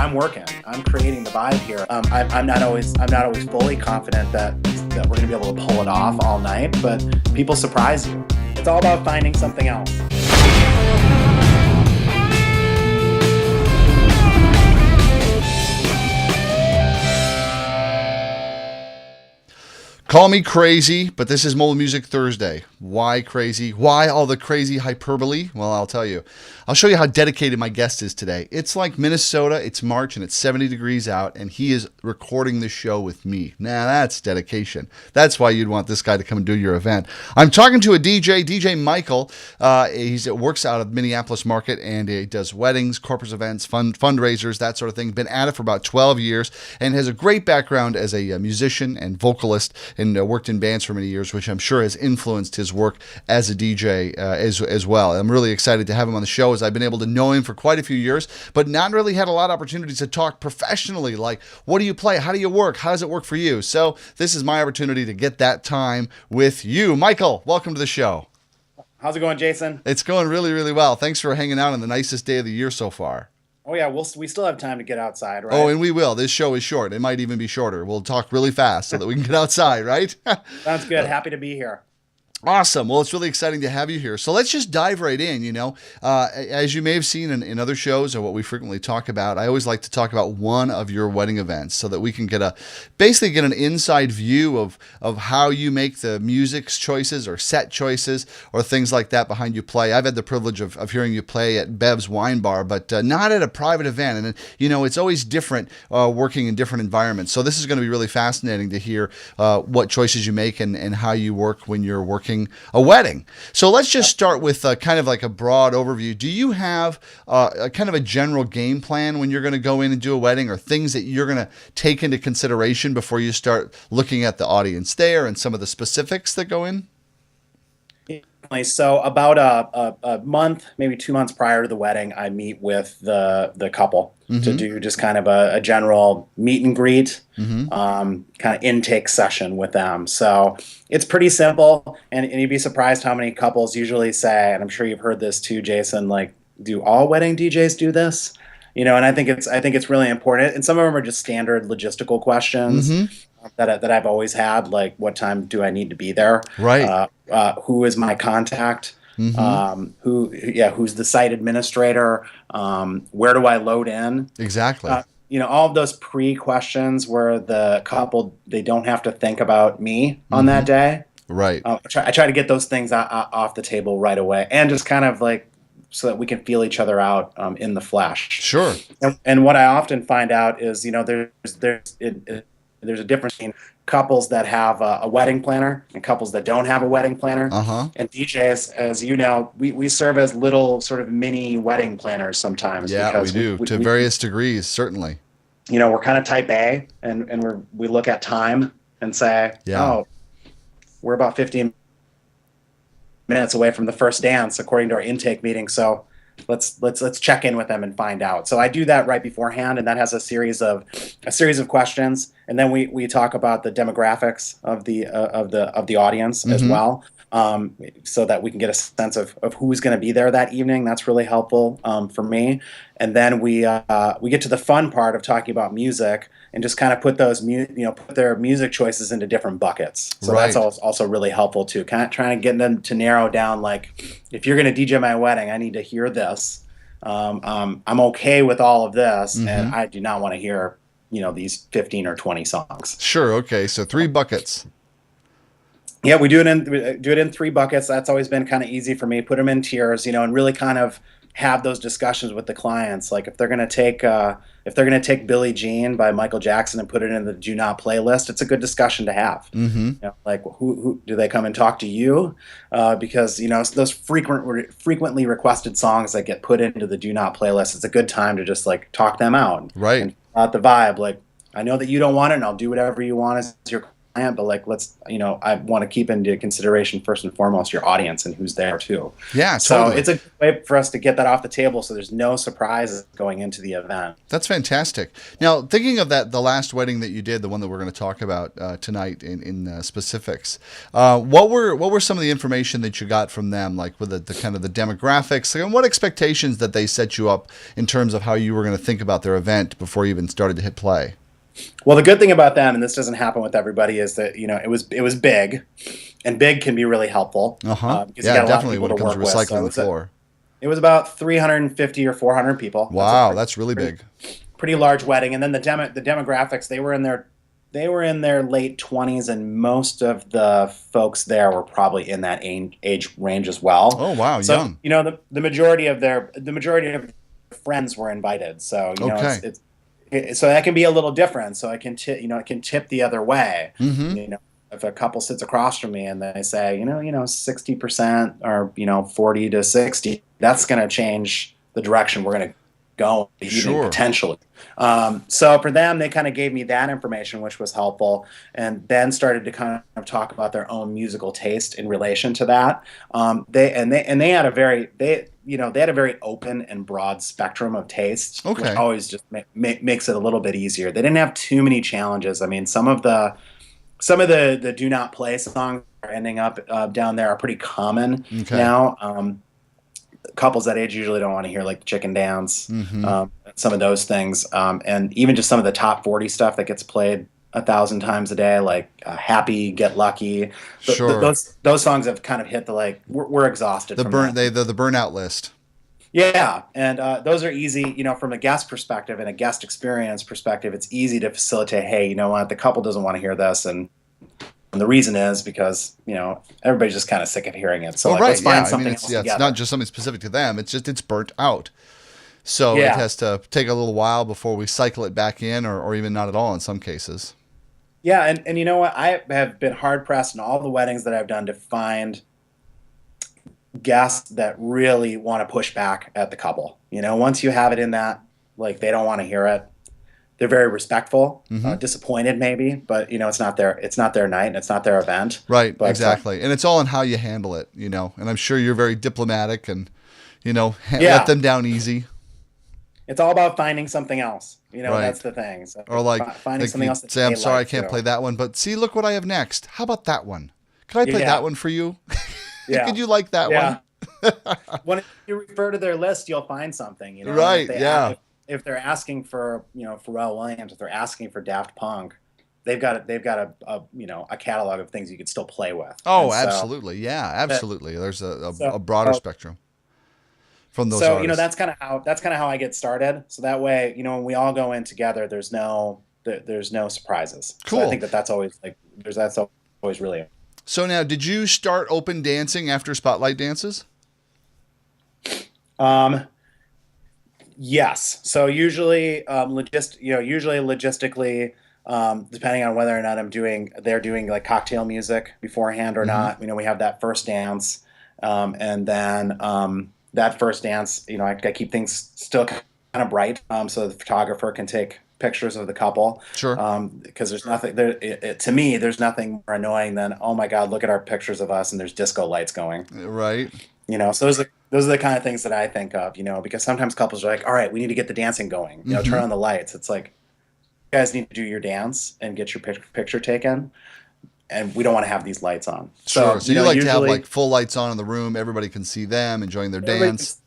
I'm working. I'm creating the vibe here. I'm not always fully confident that we're gonna be able to pull it off all night, but people surprise you. It's all about finding something else. Call me crazy, but this is Mobile Music Thursday. Why crazy? Why all the crazy hyperbole? Well, I'll tell you. I'll show you how dedicated my guest is today. It's like Minnesota, it's March, and it's 70 degrees out, and he is recording the show with me. Now, that's dedication. That's why you'd want this guy to come and do your event. I'm talking to a DJ Micheal. He works out of Minneapolis market, and he does weddings, corporate events, fundraisers, that sort of thing. Been at it for about 12 years, and has a great background as a musician and vocalist, and worked in bands for many years, which I'm sure has influenced his work as a DJ as well. I'm really excited to have him on the show, as I've been able to know him for quite a few years, but not really had a lot of opportunities to talk professionally, like, what do you play? How do you work? How does it work for you? So this is my opportunity to get that time with you. Micheal, welcome to the show. How's it going, Jason? It's going really, really well. Thanks for hanging out on the nicest day of the year so far. Oh, yeah, we still have time to get outside, right? Oh, and we will. This show is short. It might even be shorter. We'll talk really fast so that we can get outside, right? Sounds good. Happy to be here. Awesome. Well, it's really exciting to have you here. So let's just dive right in. As you may have seen in other shows, or what we frequently talk about, I always like to talk about one of your wedding events so that we can basically get an inside view of how you make the music choices or set choices or things like that behind you play. I've had the privilege of hearing you play at Bev's Wine Bar, but not at a private event. And, it's always different working in different environments. So this is going to be really fascinating to hear what choices you make and how you work when you're working a wedding. So let's just start with kind of like a broad overview. Do you have a kind of a general game plan when you're going to go in and do a wedding, or things that you're going to take into consideration before you start looking at the audience there and some of the specifics that go in? So about a month, maybe 2 months prior to the wedding, I meet with the couple to do just kind of a general meet and greet, kind of intake session with them. So it's pretty simple, and you'd be surprised how many couples usually say, and I'm sure you've heard this too, Jason, like, do all wedding DJs do this? And I think it's really important. And some of them are just standard logistical questions that I've always had, like, what time do I need to be there? Right. Who is my contact? Who's the site administrator? Where do I load in? Exactly. All of those pre-questions where the couple, they don't have to think about me on that day. Right. I try to get those things off the table right away, and just kind of like, so that we can feel each other out in the flesh. Sure. And what I often find out is, there's a difference between couples that have a wedding planner and couples that don't have a wedding planner. And DJs, as you know, we serve as little sort of mini wedding planners sometimes. Yeah, we do, to various degrees, certainly. We're kind of type A, and we look at time and say, we're about 15 minutes away from the first dance according to our intake meeting, so let's check in with them and find out. So I do that right beforehand, and that has a series of questions, and then we talk about the demographics of the audience as well, so that we can get a sense of who's going to be there that evening. That's really helpful for me. And then we get to the fun part of talking about music, and just kind of put those put their music choices into different buckets. So that's also really helpful too. Kind of trying to get them to narrow down, like, if you're going to DJ my wedding, I need to hear this. I'm okay with all of this, and I do not want to hear these 15 or 20 songs. Sure. Okay. So 3 buckets. Yeah, we do it in 3 buckets. That's always been kind of easy for me. Put them in tiers, and really kind of have those discussions with the clients. Like, if they're going to take Billie Jean by Michael Jackson and put it in the Do Not playlist, it's a good discussion to have. Like, who do they come and talk to you? Because those frequently requested songs that get put into the Do Not playlist, it's a good time to just like talk them out, right? And out the vibe. Like, I know that you don't want it, and I'll do whatever you want as your but like, I want to keep into consideration first and foremost your audience and who's there too. Yeah, so totally. it's a good way for us to get that off the table, so there's no surprises going into the event. That's fantastic. Now, thinking of the last wedding that you did, the one that we're going to talk about tonight in specifics, what were some of the information that you got from them, like with the kind of the demographics, and what expectations that they set you up in terms of how you were going to think about their event before you even started to hit play? Well, the good thing about them, and this doesn't happen with everybody, is that it was big, and big can be really helpful. Yeah, definitely when it comes to recycling the floor. It was about 350 or 400 people. Wow, that's really big. Pretty large wedding, and then the demographics, they were in their late 20s, and most of the folks there were probably in that age range as well. Oh wow, so, young. The majority of their friends were invited, so it's so that can be a little different. So it can tip the other way. Mm-hmm. If a couple sits across from me and they say 60% or 40 to 60, that's going to change the direction we're going to go, even potentially. So for them, they kind of gave me that information, which was helpful, and then started to kind of talk about their own musical taste in relation to that. They had a very open and broad spectrum of tastes, which always just makes it a little bit easier. They didn't have too many challenges. I mean, some of the do not play songs are ending up down there are pretty common now. Couples that age usually don't want to hear like Chicken Dance, some of those things, and even just some of the top 40 stuff that gets played 1,000 times a day, like Happy, Get Lucky. Those songs have kind of hit the we're exhausted. The burnout list. Yeah, and those are easy, from a guest perspective and a guest experience perspective. It's easy to facilitate. Hey, you know what? The couple doesn't want to hear this, and the reason is because everybody's just kind of sick of hearing it. So let's find something else together. It's not just something specific to them. It's burnt out. So it has to take a little while before we cycle it back in, or even not at all in some cases. Yeah, and you know what? I have been hard pressed in all the weddings that I've done to find guests that really want to push back at the couple. Once you have it in that, they don't want to hear it. They're very respectful, disappointed maybe, but it's not their night and it's not their event. Right, but, exactly. And it's all in how you handle it, and I'm sure you're very diplomatic and, let them down easy. It's all about finding something else. That's the thing. So or finding something else. Say, I'm sorry, I can't play that one, but see, look what I have next. How about that one? Can I play that one for you? Yeah. Could you like that one? When you refer to their list, you'll find something. Right, if they're asking for Pharrell Williams, if they're asking for Daft Punk, they've got a catalog of things you could still play with. Oh, absolutely, absolutely. There's a broader spectrum from those. So artists. that's kind of how I get started. So that way, when we all go in together, there's no surprises. Cool. So I think that's always really. So now, did you start open dancing after Spotlight dances? Yes. So usually, logistically, depending on whether or not they're doing like cocktail music beforehand or not. We have that first dance, and then that first dance, I keep things still kind of bright, so the photographer can take pictures of the couple. Sure. Because there's nothing there. To me, there's nothing more annoying than, oh my God, look at our pictures of us and there's disco lights going. Right. So those are the kind of things that I think of, because sometimes couples are like, all right, we need to get the dancing going, turn on the lights. It's like, you guys need to do your dance and get your picture taken, and we don't want to have these lights on. Sure. So you like to have full lights on in the room. Everybody can see them enjoying their dance.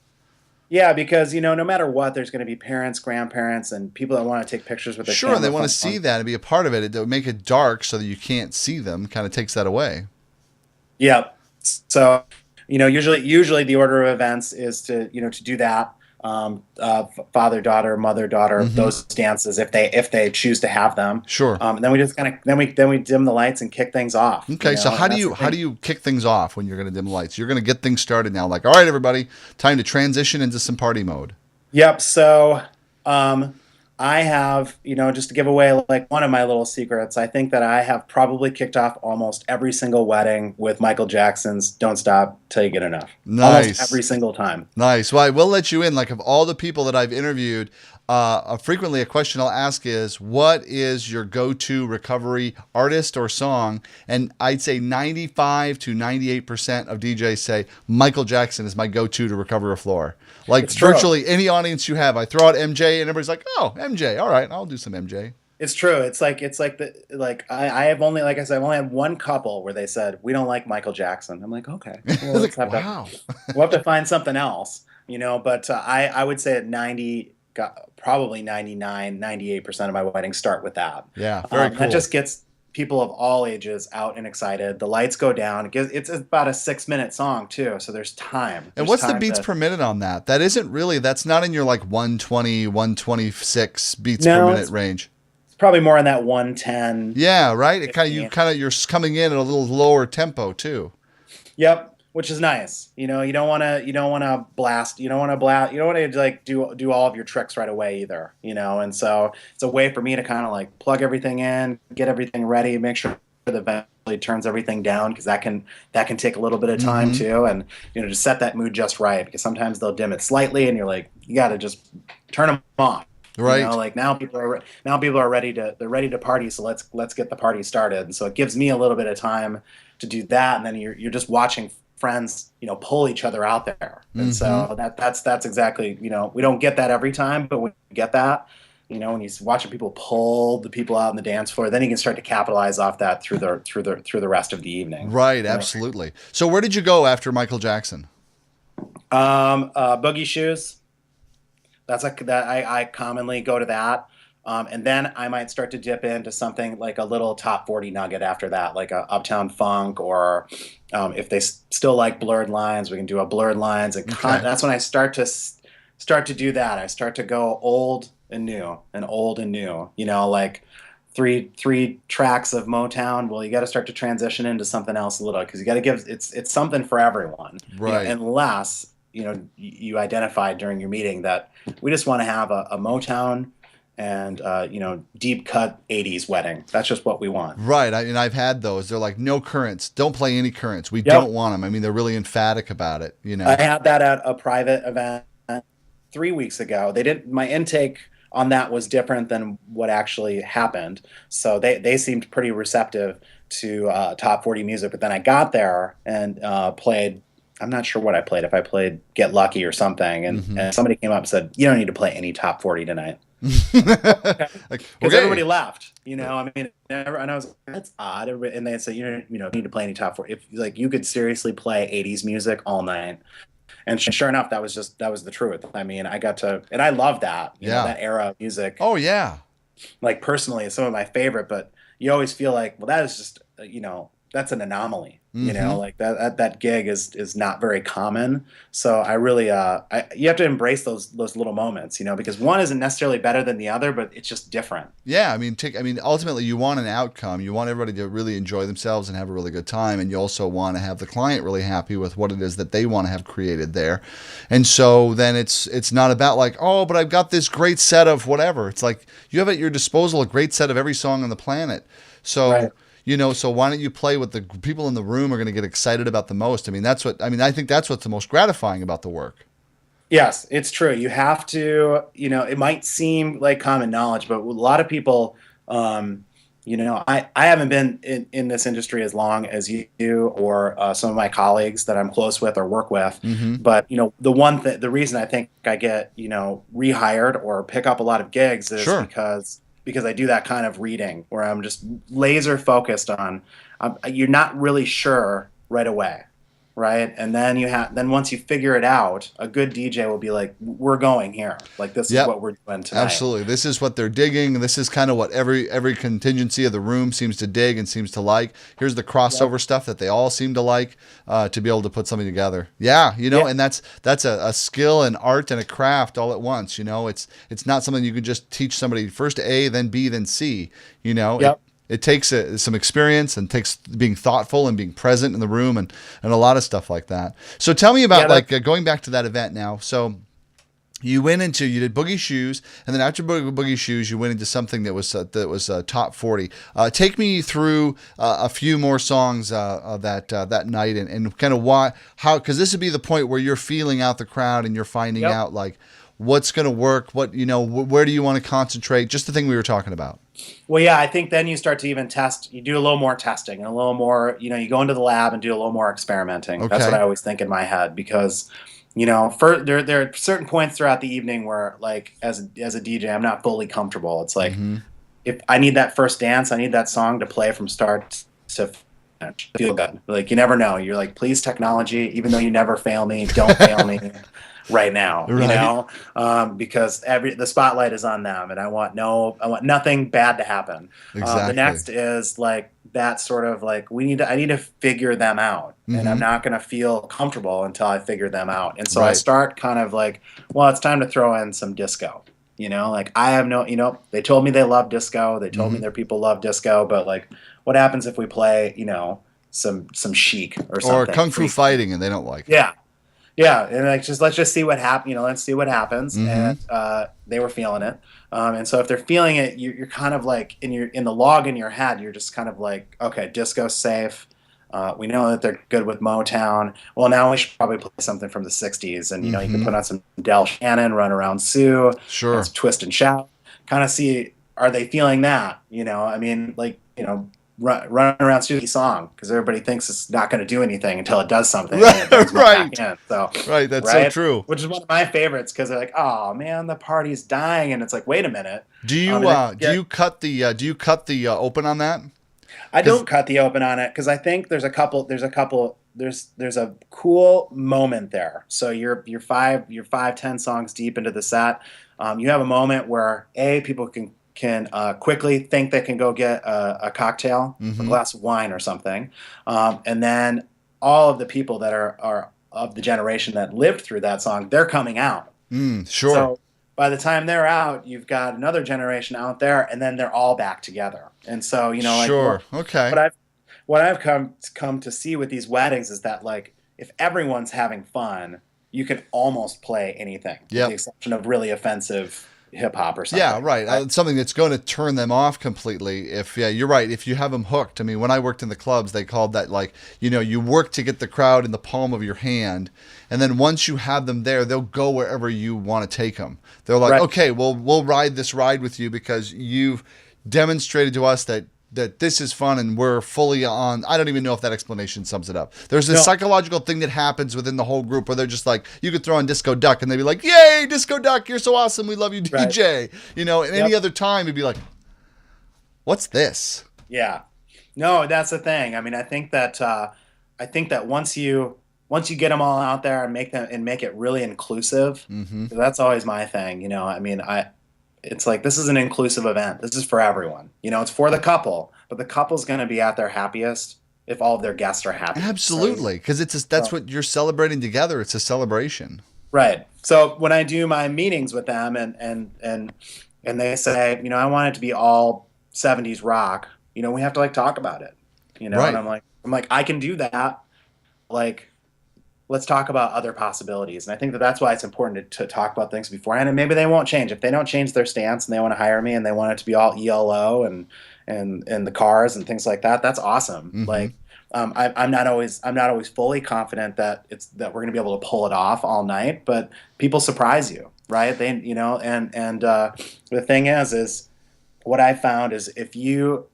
Yeah, because no matter what, there's going to be parents, grandparents, and people that want to take pictures with their Sure, and they want to see that and be a part of it. It would make it dark so that you can't see them. Kind of takes that away. Yep. So usually the order of events is to do that. Father, daughter, mother, daughter, those dances if they choose to have them. Sure. And then we just kind of then we dim the lights and kick things off. Okay. So how do you kick things off when you're going to dim the lights? You're going to get things started now. Like, all right, everybody, time to transition into some party mode. Yep. So, I have, just to give away one of my little secrets, I think that I have probably kicked off almost every single wedding with Michael Jackson's "Don't Stop Till You Get Enough." Nice. Almost every single time. Nice. Well, I will let you in. Like, of all the people that I've interviewed, frequently a question I'll ask is, what is your go-to recovery artist or song? And I'd say 95 to 98% of DJs say Michael Jackson is my go-to to recover a floor. Like virtually any audience you have, I throw out MJ and everybody's like, oh, MJ. All right, I'll do some MJ. It's true. It's like I have only, like I said, I've only had one couple where they said we don't like Michael Jackson. I'm like, okay, well, Like, wow. We'll have to find something else, But I would say at probably 99, 98% of my weddings start with that. Yeah, very cool. That just gets people of all ages out and excited. The lights go down. It's about a 6-minute song too, so there's time. And what's the beats per minute on that? That's not in your like 120, 126 beats per minute range. Probably more in that 110. Yeah, right. It you're coming in at a little lower tempo too. Yep, which is nice. You don't want to blast. You don't want to like do all of your tricks right away either. And so it's a way for me to kind of like plug everything in, get everything ready, make sure that eventually turns everything down, because that can take a little bit of time too, and to set that mood just right, because sometimes they'll dim it slightly, and you're like, you got to just turn them off. Right. Like now people are ready to party, so let's get the party started. And so it gives me a little bit of time to do that, and then you're just watching friends, pull each other out there. And so that's exactly, we don't get that every time, but when you get that, when you're watching people pull the people out on the dance floor, then you can start to capitalize off that through the rest of the evening. Right, absolutely. So where did you go after Michael Jackson? Boogie Shoes. I commonly go to that. And then I might start to dip into something like a little top 40 nugget after that, like a Uptown Funk, or if they still like Blurred Lines, we can do a Blurred Lines. And that's when I start to do that. I start to go old and new, like three tracks of Motown. Well, you got to start to transition into something else a little, because you got to give it's something for everyone, right? Unless you identified during your meeting that we just want to have a Motown and deep cut 80s wedding. That's just what we want. Right. I've had those. They're like, no currents. Don't play any currents. We don't want them. I mean, they're really emphatic about it. I had that at a private event 3 weeks ago. My intake on that was different than what actually happened. So they seemed pretty receptive to top 40 music. But then I got there and played, I'm not sure what I played, if I played Get Lucky or something, and somebody came up and said, you don't need to play any top 40 tonight. Because everybody laughed, and I was like, that's odd. And they said, you don't need to play any top 40. If like you could seriously play 80s music all night. And sure enough, that was the truth. I mean, I got to, and I love that, that era of music. Oh yeah. Like personally, it's some of my favorite, but you always feel like, well, that is just, that's an anomaly. Like that gig is not very common. So I really you have to embrace those little moments, because one isn't necessarily better than the other, but it's just different. Yeah, I mean ultimately you want an outcome. You want everybody to really enjoy themselves and have a really good time, and you also want to have the client really happy with what it is that they want to have created there. And so then it's not about like, oh, but I've got this great set of whatever. It's like you have at your disposal a great set of every song on the planet. So right. So why don't you play what the people in the room are going to get excited about the most? I think that's what's the most gratifying about the work. Yes, it's true. You have to, it might seem like common knowledge, but a lot of people, I haven't been in this industry as long as you do, or some of my colleagues that I'm close with or work with. But, the reason I think I get, rehired or pick up a lot of gigs is because I do that kind of reading where I'm just laser focused on, you're not really sure right away, right? And then once you figure it out, a good DJ will be like, we're going here. Like this is what we're doing tonight. Absolutely. This is what they're digging. This is kind of what every contingency of the room seems to dig and seems to like. Here's the crossover stuff that they all seem to like, to be able to put something together. Yeah, and that's a skill and art and a craft all at once. It's not something you can just teach somebody first A, then B, then C. It takes some experience and takes being thoughtful and being present in the room and a lot of stuff like that. So tell me about going back to that event now. So you did Boogie Shoes, and then after Boogie Shoes, you went into something that was top 40. Take me through a few more songs that night and kind of because this would be the point where you're feeling out the crowd and you're finding out like, what's going to work, what, where do you want to concentrate, just the thing we were talking about. Well, yeah, I think then you start to even test. You do a little more testing and a little more. You go into the lab and do a little more experimenting. Okay. That's what I always think in my head because, there are certain points throughout the evening where, like, as a DJ, I'm not fully comfortable. It's like if I need that first dance, I need that song to play from start to finish. Feel good. Like, you never know. You're like, please, technology, even though you never fail me, don't fail me. Right now, right. Because the spotlight is on them, and I want nothing bad to happen. Exactly. The next is like that sort of like I need to figure them out, and I'm not going to feel comfortable until I figure them out. And so I start kind of like, well, it's time to throw in some disco. Like I have they told me they love disco. They told me their people love disco, but like, what happens if we play, some chic or something? Or kung fu fighting, and they don't like it. Yeah. Yeah, and like let's just see what happens. Let's see what happens. And they were feeling it, and so if they're feeling it, you're kind of like in the log in your head. You're just kind of like, okay, disco's safe. We know that they're good with Motown. Well, now we should probably play something from the '60s, and you can put on some Del Shannon, Run Around Sue, sure, Twist and Shout. Kind of see, are they feeling that? I mean, like Run Around Susie song, because everybody thinks it's not going to do anything until it does something. Right. So, that's so true. Which is one of my favorites because they're like, oh man, the party's dying, and it's like, wait a minute. Do you cut the open on that? I don't cut the open on it because I think there's a cool moment there. So you're 5-10 songs deep into the set. You have a moment where people can quickly think they can go get a cocktail, a glass of wine or something. And then all of the people that are of the generation that lived through that song, they're coming out. Sure. So by the time they're out, you've got another generation out there, and then they're all back together. And so, sure. Okay. What I've come to see with these weddings is that, like, if everyone's having fun, you can almost play anything, with the exception of really offensive hip hop or something. Yeah, right. Something that's going to turn them off completely. You're right. If you have them hooked. I mean, when I worked in the clubs, they called that like, you work to get the crowd in the palm of your hand. And then once you have them there, they'll go wherever you want to take them. They're like, okay, well, we'll ride this ride with you because you've demonstrated to us that this is fun and we're fully on. I don't even know if that explanation sums it up. There's this psychological thing that happens within the whole group where they're just like, you could throw on Disco Duck and they'd be like, yay, Disco Duck, you're so awesome, we love you, DJ. And any other time it'd be like, what's this? Yeah. No, that's the thing. I mean, I think that once you get them all out there and make it really inclusive, that's always my thing. I mean, it's like, this is an inclusive event. This is for everyone. It's for the couple, but the couple's going to be at their happiest if all of their guests are happy. Absolutely, because that's what you're celebrating together. It's a celebration. Right. So when I do my meetings with them and they say, I want it to be all 70s rock, we have to like talk about it. And I'm like, I can do that. Like, let's talk about other possibilities. And I think that's why it's important to talk about things beforehand. And maybe they won't change. If they don't change their stance and they want to hire me and they want it to be all ELO and the cars and things like that, that's awesome. Like, I'm not always fully confident that we're going to be able to pull it off all night, but people surprise you, right? They, the thing is what I found is if you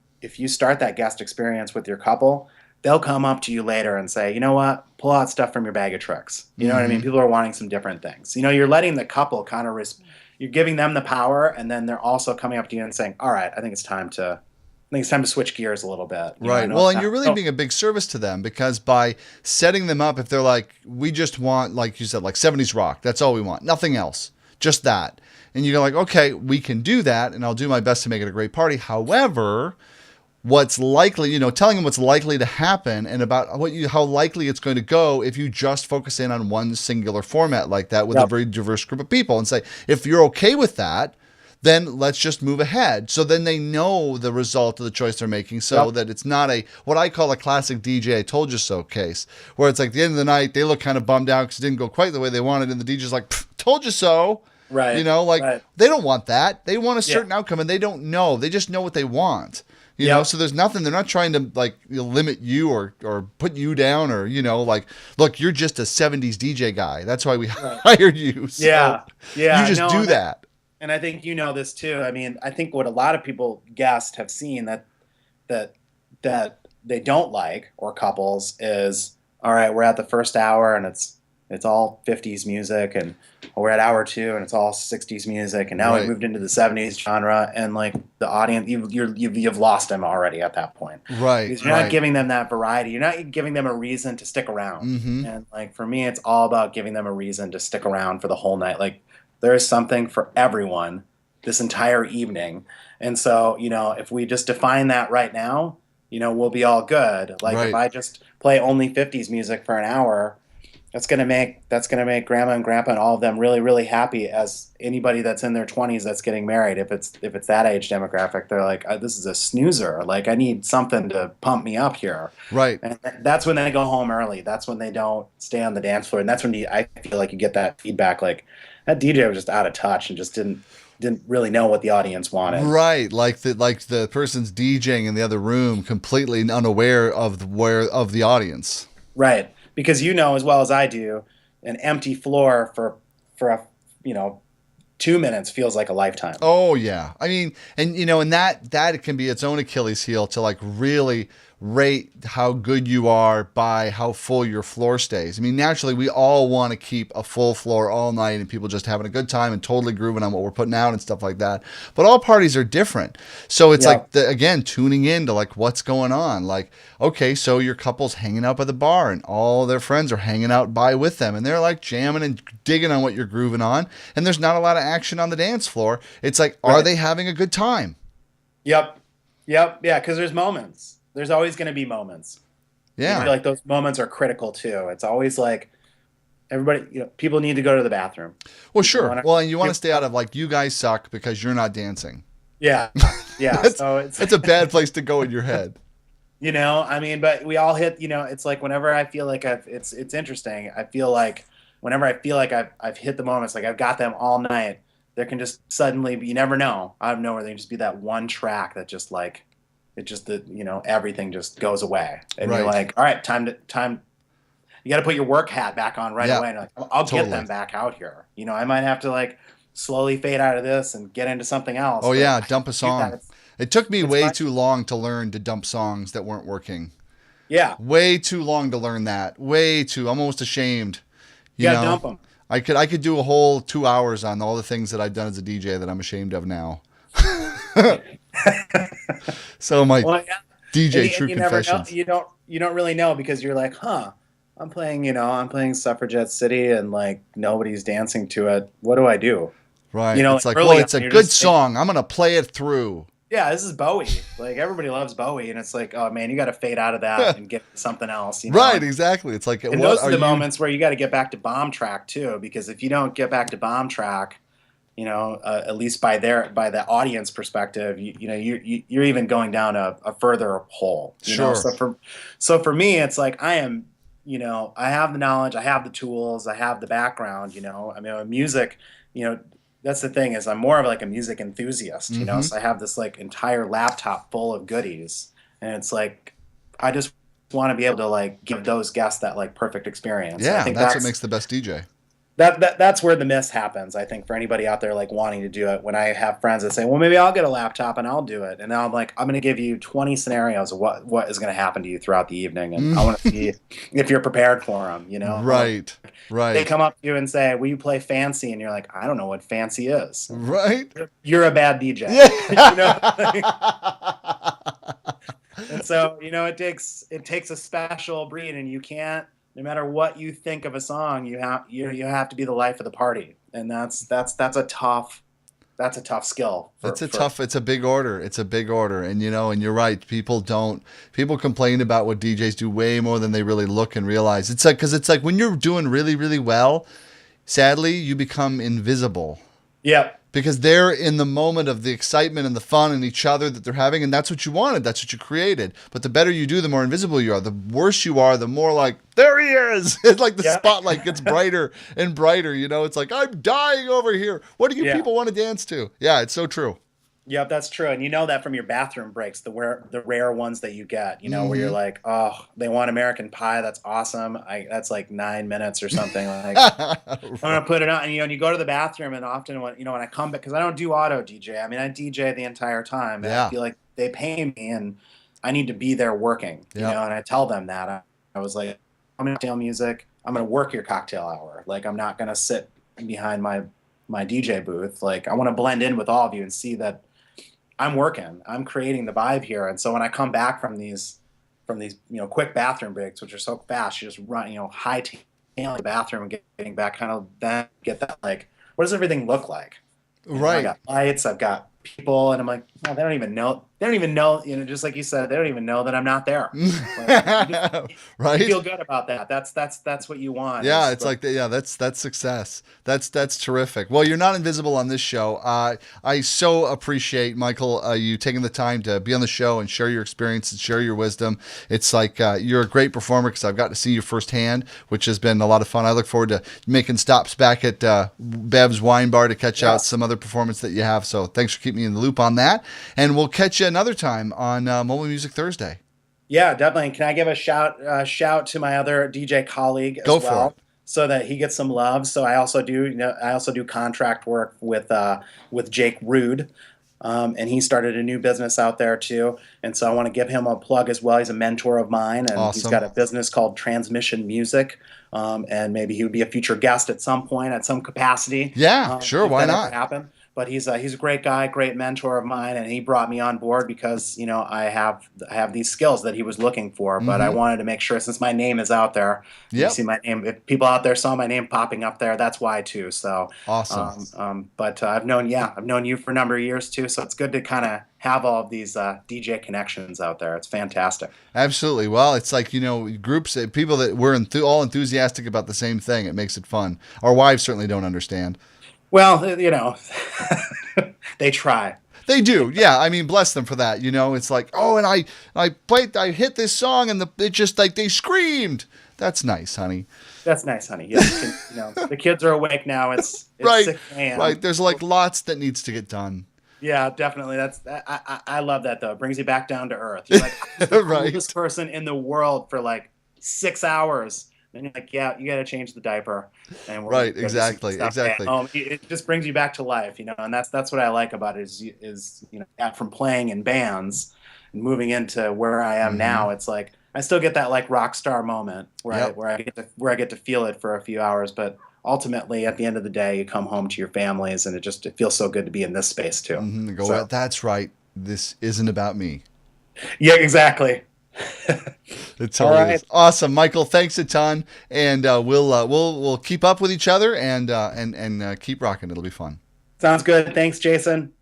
start that guest experience with your couple, they'll come up to you later and say, you know what, pull out stuff from your bag of tricks. You know what I mean? People are wanting some different things. You're letting the couple kind of, you're giving them the power, and then they're also coming up to you and saying, all right, I think it's time to switch gears a little bit. Right. Well, and you're really being a big service to them because by setting them up, if they're like, we just want, like you said, like 70s rock, that's all we want, nothing else, just that. And you're like, okay, we can do that, and I'll do my best to make it a great party. However, what's likely, telling them what's likely to happen and about how likely it's going to go if you just focus in on one singular format like that with a very diverse group of people and say, if you're okay with that, then let's just move ahead. So then they know the result of the choice they're making so that it's not what I call a classic DJ I told you so case, where it's like the end of the night, they look kind of bummed out because it didn't go quite the way they wanted and the DJ's like, told you so. Right. Like right. they don't want that. They want a Yeah. certain outcome, and they don't know. They just know what they want. Yep. So there's nothing. They're not trying to like limit you or put you down or like, look, you're just a '70s DJ guy. That's why we hired you. So Yeah. Yeah. you just No, do that. And I think you know this too. I mean, I think what a lot of people guessed have seen that they don't like, or couples, is all right. We're at the first hour and it's all 50s music, and we're at hour 2 and it's all 60s music, and now Right. we moved into the 70s genre, and like the audience, you've lost them already at that point, Right. because you're not giving them that variety. You're not giving them a reason to stick around. Mm-hmm. And like for me, it's all about giving them a reason to stick around for the whole night. Like there is something for everyone this entire evening. And so, if we just define that right now, we'll be all good. Like Right. if I just play only 50s music for an hour, that's gonna make grandma and grandpa and all of them really, really happy, as anybody that's in their 20s that's getting married. If it's that age demographic, they're like, this is a snoozer. Like I need something to pump me up here. Right. And that's when they go home early. That's when they don't stay on the dance floor. And that's when I feel like you get that feedback, like that DJ was just out of touch and just didn't really know what the audience wanted. Right, like the person's DJing in the other room, completely unaware of the audience. Right, because as well as I do, an empty floor for 2 minutes feels like a lifetime. Oh yeah, I mean, and and that it can be its own Achilles heel to like really rate how good you are by how full your floor stays. I mean, naturally, we all want to keep a full floor all night and people just having a good time and totally grooving on what we're putting out and stuff like that. But all parties are different. So it's like, again, tuning in to like what's going on. Like, okay, so your couple's hanging out by the bar and all their friends are hanging out by with them and they're like jamming and digging on what you're grooving on. And there's not a lot of action on the dance floor. It's like, are they having a good time? Yep. Yeah, because there's moments. There's always going to be moments. Yeah. I feel like those moments are critical too. It's always like everybody, people need to go to the bathroom. Well, sure. And you want to stay out of like, you guys suck because you're not dancing. Yeah. Yeah. So it's a bad place to go in your head. I mean, but we all hit, it's like whenever I feel like it's interesting. I feel like whenever I feel like I've hit the moments, like I've got them all night, there can just suddenly, you never know, out of nowhere, there can just be that one track that just like, everything just goes away, and you're like, all right, time. You got to put your work hat back on right away. And like, I'll get them back out here. I might have to like slowly fade out of this and get into something else. Oh yeah, dump a song. It took me way too long to learn to dump songs that weren't working. Yeah, way too long to learn that. Way too. I'm almost ashamed. You gotta dump them. I could do a whole 2 hours on all the things that I've done as a DJ that I'm ashamed of now. So my DJ true confessions. You don't really know, because you're like, I'm playing Suffragette City and like nobody's dancing to it. What do I do? Right. It's like, well, it's a good song. I'm gonna play it through. Yeah, this is Bowie. Like everybody loves Bowie, and it's like, oh man, you got to fade out of that and get something else. Right, exactly. It's like, and those are the moments where you got to get back to bomb track too, because if you don't get back to bomb track, at least by the audience perspective, you're even going down a further hole. Sure. So for me, it's like I am, I have the knowledge, I have the tools, I have the background. I mean, music, that's the thing, is I'm more of like a music enthusiast. So I have this like entire laptop full of goodies, and it's like I just want to be able to like give those guests that like perfect experience. Yeah, I think that's what makes the best DJ. That's where the miss happens, I think, for anybody out there like wanting to do it. When I have friends that say, well, maybe I'll get a laptop and I'll do it. And now I'm like, I'm going to give you 20 scenarios of what is going to happen to you throughout the evening. And I want to see if you're prepared for them, Right, right. They come up to you and say, will you play fancy? And you're like, I don't know what fancy is. Right. You're a bad DJ. Yeah. And so, it takes a special breed, and you can't, no matter what you think of a song, you have to be the life of the party, and that's a tough skill. It's a big order. It's a big order, and and you're right. People complain about what DJs do way more than they really look and realize. It's like, because it's like when you're doing really, really well, sadly you become invisible. Yep. because they're in the moment of the excitement and the fun and each other that they're having, and that's what you wanted, that's what you created. But the better you do, the more invisible you are. The worse you are, the more like, there he is. It's like the spotlight gets brighter and brighter. It's like, I'm dying over here. What do you people want to dance to? Yeah, it's so true. Yep, that's true. And you know that from your bathroom breaks, the rare ones that you get, where you're like, oh, they want American Pie. That's awesome. That's like 9 minutes or something. Like, I'm gonna put it on. And you go to the bathroom, and often when I come back, because I don't do auto DJ. I mean, I DJ the entire time. And I feel like they pay me, and I need to be there working. And I tell them that I was like, I'm gonna cocktail music. I'm gonna work your cocktail hour. Like, I'm not gonna sit behind my DJ booth. Like, I want to blend in with all of you and see that I'm working. I'm creating the vibe here. And so when I come back from these quick bathroom breaks, which are so fast, you just run, hightailing the bathroom and getting back, kind of then get that, like, what does everything look like? Right. I got lights, I've got people, and I'm like, oh, they don't even know, just like you said, they don't even know that I'm not there. Right. You feel good about that. That's what you want. Yeah, that's success. That's terrific. Well, you're not invisible on this show. I so appreciate, Micheal, you taking the time to be on the show and share your experience and share your wisdom. It's like you're a great performer because I've got to see you firsthand, which has been a lot of fun. I look forward to making stops back at Bev's Wine Bar to catch out some other performance that you have. So thanks for keeping me in the loop on that. And we'll catch you another time on Mobile Music Thursday. Yeah, definitely. Can I give a shout to my other DJ colleague as well? Go for it. So that he gets some love. So I also do contract work with Jake Rude, and he started a new business out there too. And so I want to give him a plug as well. He's a mentor of mine, and he's got a business called Transmission Music. And maybe he would be a future guest at some point, at some capacity. Yeah, sure. Why not? Happen. But he's a great guy, great mentor of mine, and he brought me on board because I have these skills that he was looking for. But I wanted to make sure, since my name is out there, you see my name. If people out there saw my name popping up there, that's why too. So awesome. But I've known you for a number of years too. So it's good to kind of have all of these DJ connections out there. It's fantastic. Absolutely. Well, it's like groups, people that we're all enthusiastic about the same thing. It makes it fun. Our wives certainly don't understand. Well, they try. They do. Yeah. I mean, bless them for that. It's like, oh, and I hit this song and it just like they screamed. That's nice, honey. That's nice, honey. Yes. The kids are awake now. It's right. 6 a.m. Right. There's like lots that needs to get done. Yeah, definitely. I love that though. It brings you back down to earth. You're like, I'm the coolest person in the world for like 6 hours. And you're like, yeah, you got to change the diaper. And right, exactly. It just brings you back to life, and that's what I like about it is from playing in bands and moving into where I am now. It's like I still get that like rock star moment where I get to feel it for a few hours, but ultimately at the end of the day, you come home to your families, and it feels so good to be in this space too. That's right. This isn't about me. Yeah, exactly. It totally is. Awesome, Micheal. Thanks a ton, and we'll keep up with each other and keep rocking. It'll be fun. Sounds good. Thanks, Jason.